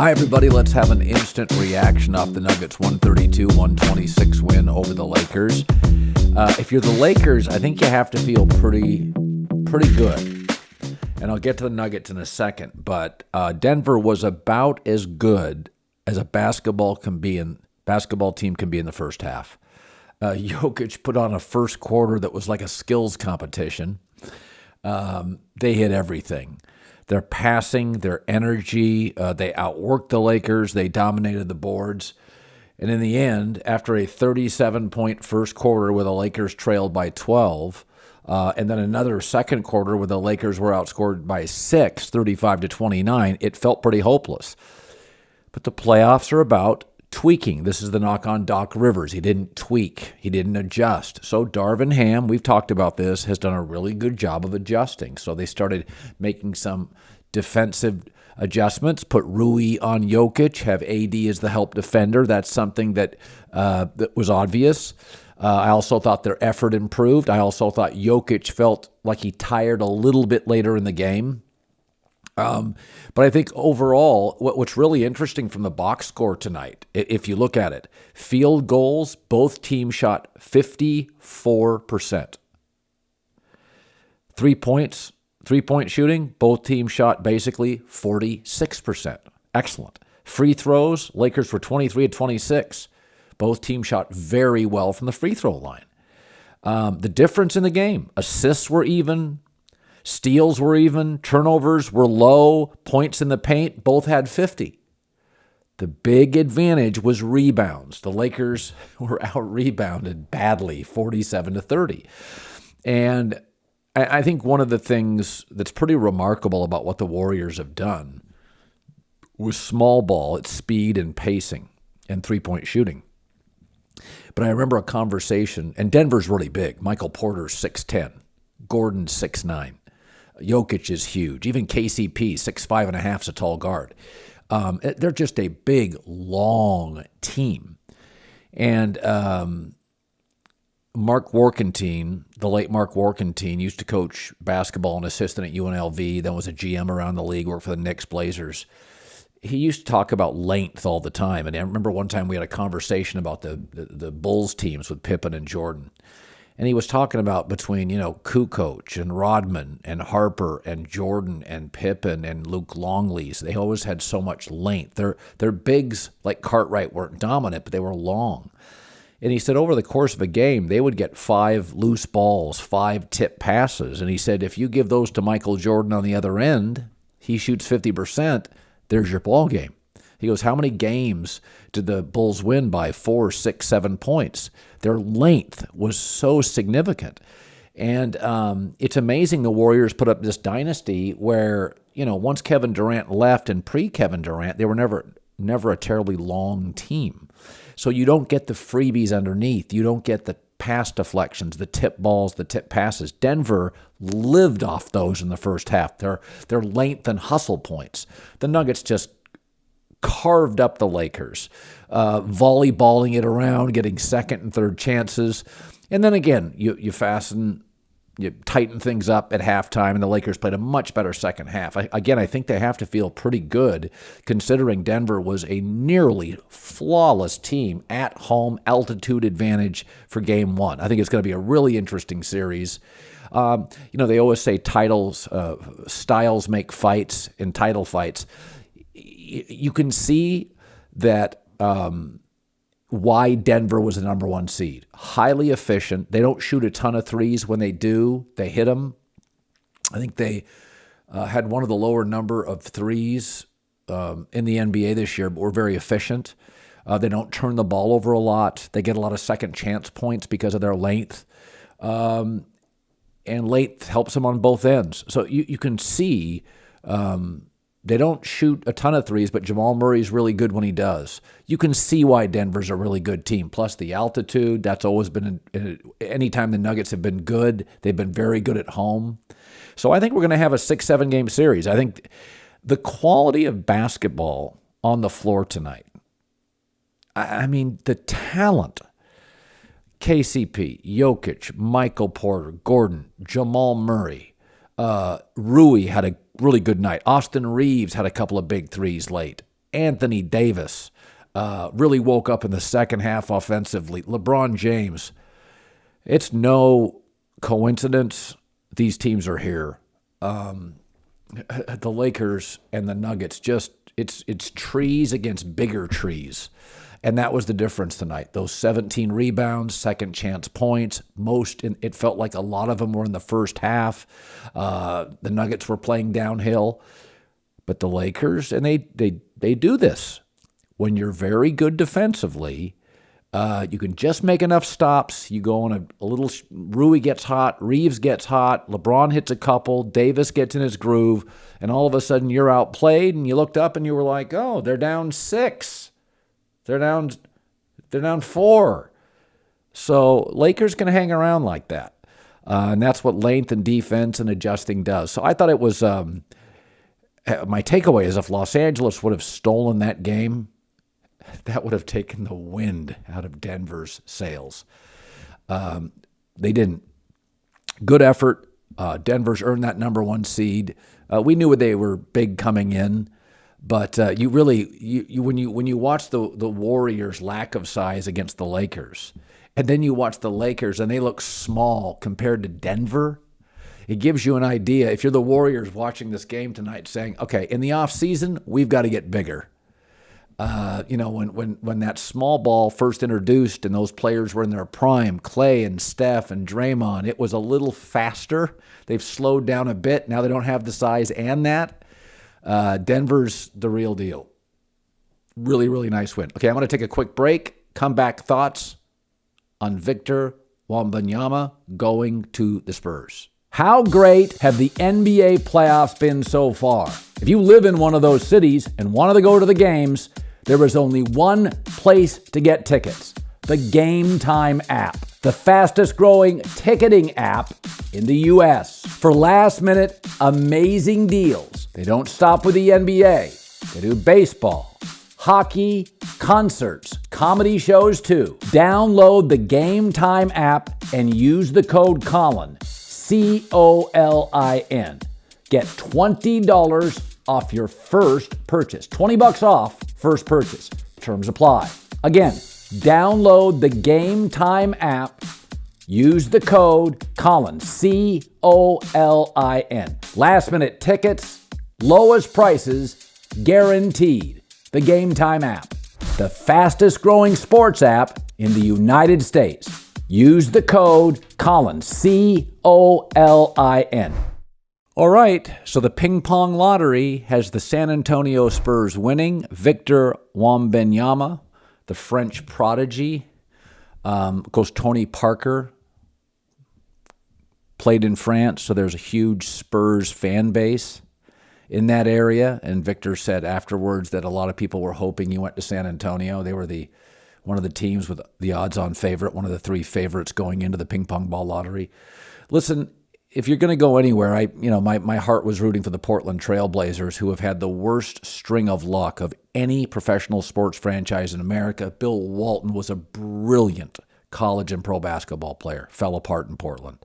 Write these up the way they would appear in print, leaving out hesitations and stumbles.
Hi, everybody. Let's have an instant reaction off the Nuggets' 132-126 win over the Lakers. If you're the Lakers, I think you have to feel pretty good. And I'll get to the Nuggets in a second. But Denver was about as good as a basketball team can be in the first half. Jokic put on a first quarter that was like a skills competition. They hit everything. Their passing, their energy, they outworked the Lakers. They dominated the boards. And in the end, after a 37-point first quarter where the Lakers trailed by 12, and then another second quarter where the Lakers were outscored by 6, 35-29, it felt pretty hopeless. But the playoffs are about tweaking. This is the knock on Doc Rivers. He didn't tweak. He didn't adjust. So Darvin Ham, we've talked about this, has done a really good job of adjusting. So they started making some defensive adjustments, put Rui on Jokic, have AD as the help defender. That's something that was obvious. I also thought their effort improved. I also thought Jokic felt like he tired a little bit later in the game. But I think overall, what's really interesting from the box score tonight, if you look at it, field goals, both teams shot 54%. 3-point shooting, both teams shot basically 46%. Excellent. Free throws, Lakers were 23-26. Both teams shot very well from the free throw line. The difference in the game, assists were even, steals were even, turnovers were low, points in the paint, both had 50. The big advantage was rebounds. The Lakers were out-rebounded badly, 47-30. And I think one of the things that's pretty remarkable about what the Warriors have done was small ball, its speed and pacing, and three-point shooting. But I remember a conversation, and Denver's really big. Michael Porter's 6'10", Gordon's 6'9". Jokic is huge. Even KCP, 6'5.5", is a tall guard. They're just a big, long team. And Mark Warkentine, the late Mark Warkentine, used to coach basketball and assistant at UNLV, then was a GM around the league, worked for the Knicks, Blazers. He used to talk about length all the time. And I remember one time we had a conversation about the Bulls teams with Pippen and Jordan. And he was talking about between, Kukoc and Rodman and Harper and Jordan and Pippen and Luke Longley's. They always had so much length. Their bigs, like Cartwright, weren't dominant, but they were long. And he said over the course of a game, they would get 5 loose balls, 5 tip passes. And he said if you give those to Michael Jordan on the other end, he shoots 50%, there's your ball game. He goes, how many games did the Bulls win by 4, 6, 7 points? Their length was so significant. And it's amazing the Warriors put up this dynasty where, once Kevin Durant left and pre-Kevin Durant, they were never a terribly long team. So you don't get the freebies underneath. You don't get the pass deflections, the tip balls, the tip passes. Denver lived off those in the first half, their length and hustle points. The Nuggets just carved up the Lakers, volleyballing it around, getting second and third chances. And then again, you tighten things up at halftime, and the Lakers played a much better second half. I think they have to feel pretty good considering Denver was a nearly flawless team at home, altitude advantage for Game 1. I think it's going to be a really interesting series. They always say styles make fights in title fights. You can see that why Denver was the number 1 seed. Highly efficient. They don't shoot a ton of threes. When they do, they hit them. I think they had one of the lower number of threes in the NBA this year, but were very efficient. They don't turn the ball over a lot. They get a lot of second chance points because of their length. And length helps them on both ends. So you can see they don't shoot a ton of threes, but Jamal Murray's really good when he does. You can see why Denver's a really good team. Plus the altitude, that's always been, anytime the Nuggets have been good, they've been very good at home. So I think we're going to have a 6-7 game series. I think the quality of basketball on the floor tonight, I mean, the talent, KCP, Jokic, Michael Porter, Gordon, Jamal Murray, Rui had a really good night. Austin Reeves had a couple of big threes late. Anthony Davis really woke up in the second half offensively. LeBron James. It's no coincidence these teams are here. The Lakers and the Nuggets, it's trees against bigger trees. And that was the difference tonight. Those 17 rebounds, second chance points, it felt like a lot of them were in the first half. The Nuggets were playing downhill. But the Lakers, and they do this. When you're very good defensively, you can just make enough stops. You go on a little, Rui gets hot, Reeves gets hot, LeBron hits a couple, Davis gets in his groove, and all of a sudden you're outplayed, and you looked up and you were like, oh, they're down 6. They're down 4. So Lakers can hang around like that. And that's what length and defense and adjusting does. So I thought it was, my takeaway is if Los Angeles would have stolen that game, that would have taken the wind out of Denver's sails. They didn't. Good effort. Denver's earned that number 1 seed. We knew they were big coming in, but when you watch the Warriors' lack of size against the Lakers, and then you watch the Lakers and they look small compared to Denver, it gives you an idea. If you're the Warriors watching this game tonight, saying, "Okay, in the off season, we've got to get bigger." When that small ball first introduced and those players were in their prime, Clay and Steph and Draymond, it was a little faster. They've slowed down a bit. Now they don't have the size and that. Denver's the real deal. Really, really nice win. Okay, I'm going to take a quick break. Come back, thoughts on Victor Wembanyama going to the Spurs. How great have the NBA playoffs been so far? If you live in one of those cities and wanted to go to the games, there is only one place to get tickets: the Game Time app, the fastest growing ticketing app in the U.S. For last minute, amazing deals. They don't stop with the NBA. They do baseball, hockey, concerts, comedy shows too. Download the Game Time app and use the code Colin, COLIN. Get $20 off your first purchase. $20 off first purchase. Terms apply. Again, download the Game Time app. Use the code Colin, COLIN. Last minute tickets, lowest prices, guaranteed. The Game Time app, the fastest growing sports app in the United States. Use the code Colin, COLIN. All right, so the ping pong lottery has the San Antonio Spurs winning. Victor Wembanyama, the French prodigy. Of course, Tony Parker played in France, so there's a huge Spurs fan base in that area. And Victor said afterwards that a lot of people were hoping he went to San Antonio. They were one of the teams with the odds-on favorite, one of the 3 favorites going into the ping pong ball lottery. Listen, if you're going to go anywhere, my heart was rooting for the Portland Trail Blazers, who have had the worst string of luck of any professional sports franchise in America. Bill Walton was a brilliant college and pro basketball player, fell apart in Portland.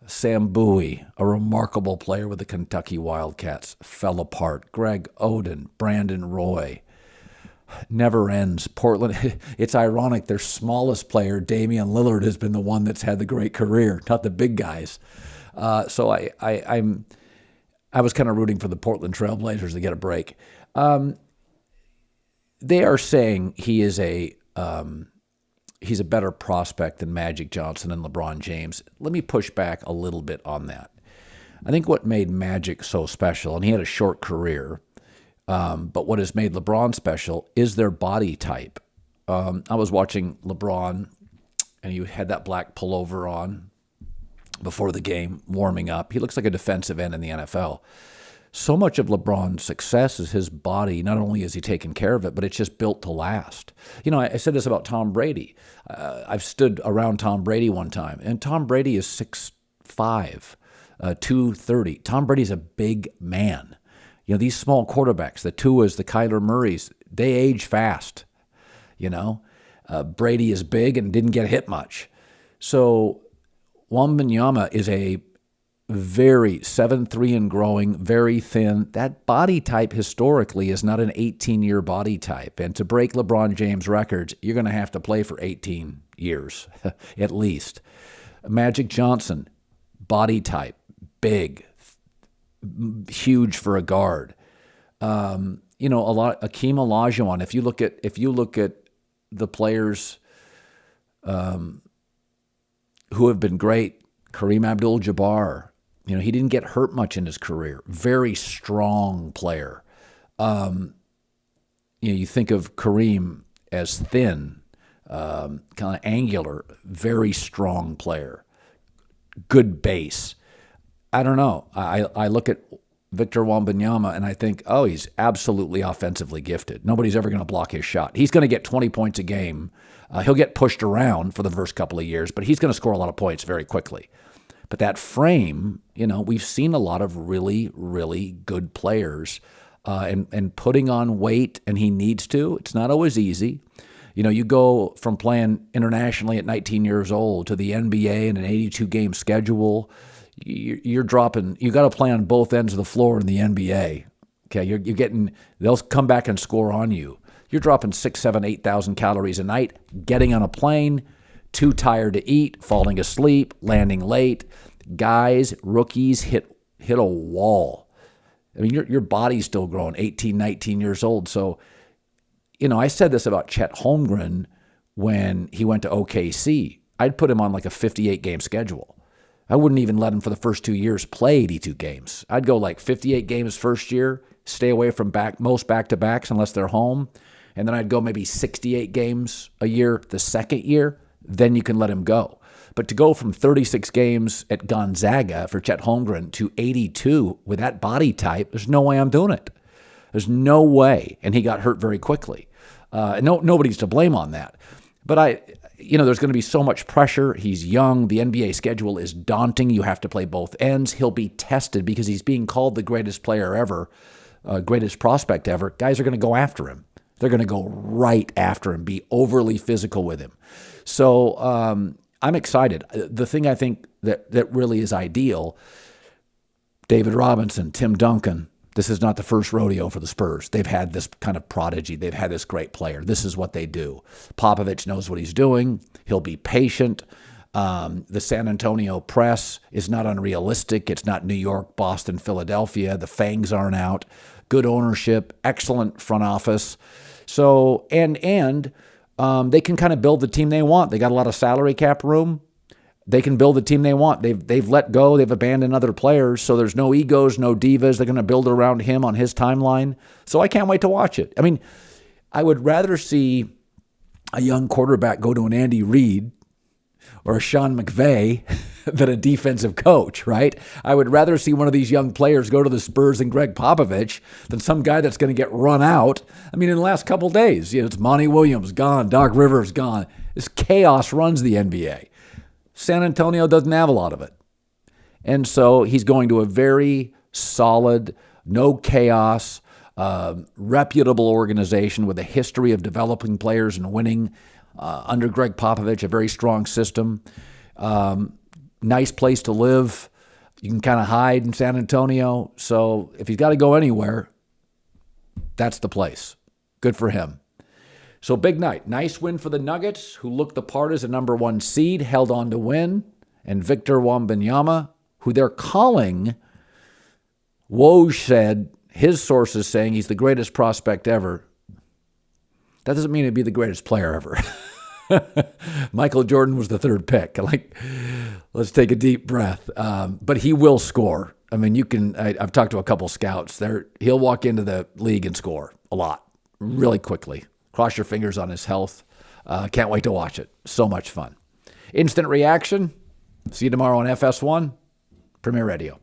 Sam Bowie, a remarkable player with the Kentucky Wildcats, fell apart. Greg Oden, Brandon Roy. Never ends. Portland, it's ironic, their smallest player, Damian Lillard, has been the one that's had the great career, not the big guys. So I was kind of rooting for the Portland Trail Blazers to get a break. They are saying he's a better prospect than Magic Johnson and LeBron James. Let me push back a little bit on that. I think what made Magic so special, and he had a short career, but what has made LeBron special is their body type. I was watching LeBron, and he had that black pullover on before the game, warming up. He looks like a defensive end in the NFL. So much of LeBron's success is his body. Not only is he taking care of it, but it's just built to last. I said this about Tom Brady. I've stood around Tom Brady one time, and Tom Brady is 6'5", 230. Tom Brady's a big man. These small quarterbacks, the Tuas, the Kyler Murrays, they age fast. Brady is big and didn't get hit much. So Wembanyama is a very 7'3" and growing, very thin. That body type historically is not an 18-year body type. And to break LeBron James records, you're going to have to play for 18 years at least. Magic Johnson, body type, big, huge for a guard. A lot. Akeem Olajuwon. If you look at the players who have been great, Kareem Abdul-Jabbar. He didn't get hurt much in his career. Very strong player. You think of Kareem as thin, kind of angular, very strong player. Good base. I don't know. I look at Victor Wembanyama and I think, he's absolutely offensively gifted. Nobody's ever going to block his shot. He's going to get 20 points a game. He'll get pushed around for the first couple of years, but he's going to score a lot of points very quickly. But that frame, we've seen a lot of really, really good players and putting on weight, and he needs to. It's not always easy. You go from playing internationally at 19 years old to the NBA in an 82-game schedule. You're dropping. You got to play on both ends of the floor in the NBA. Okay, you're getting. They'll come back and score on you. You're dropping 6,000, 7,000, 8,000 calories a night, getting on a plane, too tired to eat, falling asleep, landing late. Guys, rookies hit a wall. I mean, your body's still growing, 18, 19 years old. So, I said this about Chet Holmgren when he went to OKC. I'd put him on like a 58-game schedule. I wouldn't even let him for the first 2 years play 82 games. I'd go like 58 games first year, stay away from most back-to-backs unless they're home. And then I'd go maybe 68 games a year the second year. Then you can let him go. But to go from 36 games at Gonzaga for Chet Holmgren to 82 with that body type, there's no way I'm doing it. There's no way. And he got hurt very quickly. Nobody's to blame on that. But there's going to be so much pressure. He's young. The NBA schedule is daunting. You have to play both ends. He'll be tested because he's being called the greatest player ever, greatest prospect ever. Guys are going to go after him. They're going to go right after him, be overly physical with him. So I'm excited. The thing I think that really is ideal, David Robinson, Tim Duncan, this is not the first rodeo for the Spurs. They've had this kind of prodigy. They've had this great player. This is what they do. Popovich knows what he's doing. He'll be patient. The San Antonio press is not unrealistic. It's not New York, Boston, Philadelphia. The fangs aren't out. Good ownership, excellent front office. So, and they can kind of build the team they want. They got a lot of salary cap room. They can build the team they want. They've let go. They've abandoned other players. So there's no egos, no divas. They're going to build around him on his timeline. So I can't wait to watch it. I mean, I would rather see a young quarterback go to an Andy Reid or a Sean McVay than a defensive coach, right? I would rather see one of these young players go to the Spurs and Greg Popovich than some guy that's going to get run out. I mean, in the last couple of days, it's Monty Williams gone, Doc Rivers gone. This chaos runs the NBA. San Antonio doesn't have a lot of it. And so he's going to a very solid, no chaos, reputable organization with a history of developing players and winning under Greg Popovich, a very strong system. Nice place to live. You can kind of hide in San Antonio. So if he's got to go anywhere, that's the place. Good for him. So big night. Nice win for the Nuggets, who looked the part as a number 1 seed, held on to win. And Victor Wembanyama, who they're calling, Woj said, his sources saying he's the greatest prospect ever. That doesn't mean he'd be the greatest player ever. Michael Jordan was the 3rd pick. Let's take a deep breath. But he will score. I mean, I've talked to a couple scouts. He'll walk into the league and score a lot, really quickly. Cross your fingers on his health. Can't wait to watch it. So much fun. Instant reaction. See you tomorrow on FS1 Premier Radio.